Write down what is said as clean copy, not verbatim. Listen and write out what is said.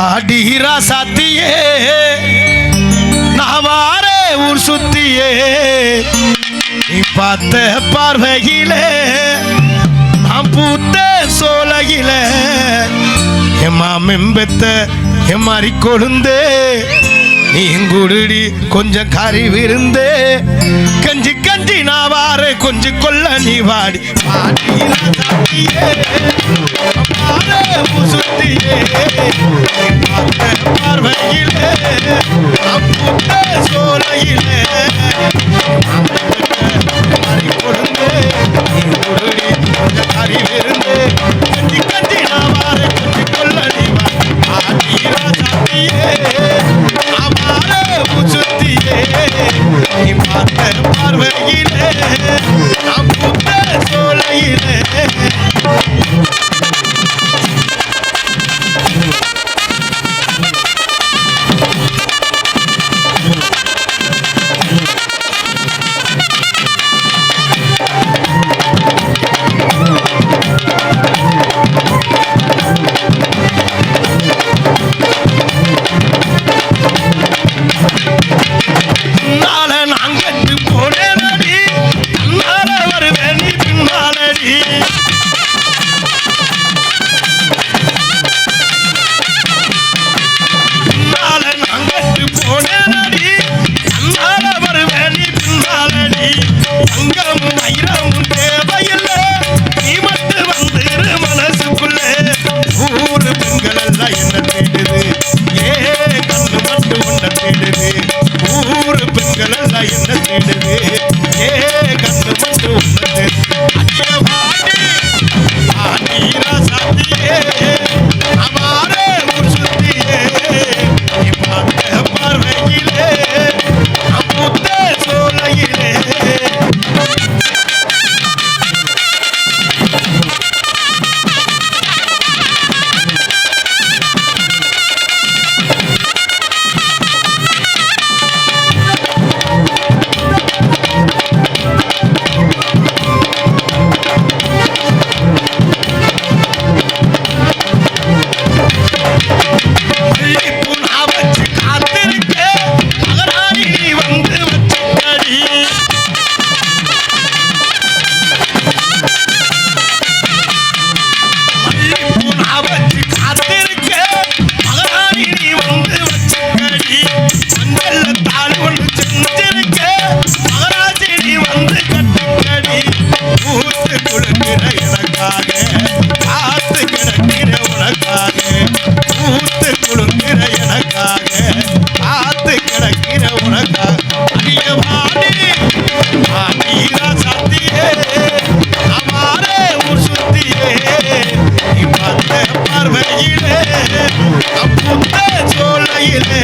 வாடிரா சாத்தியே நான் வாரே ஊர் சுத்தியே நீ பார்த்த பார்வையிலே நான் பூத்த சோலையிலே எம்மா மெம்பெத்த எம்மாரி கொழுந்தே நீ குடுடி கொஞ்சம் கறி விருந்தே கஞ்சி கஞ்சி நான் வார கொஞ்சம் கொல்ல நீ வாடி சுத்தியே பார்வையிலே சோலையிலே கொழுந்தே நீ குடுடி கொஞ்சம் கறி விருந்தே கஞ்சி கஞ்சி நான் வார கொஞ்சம் கொல்ல நீ வாடி சாத்தியே சுத்தியே நீ பார்த்த பார்வையிலே நாம் புத்த சோலையிலே பார்வையிலே அப்புத்த சோலையிலே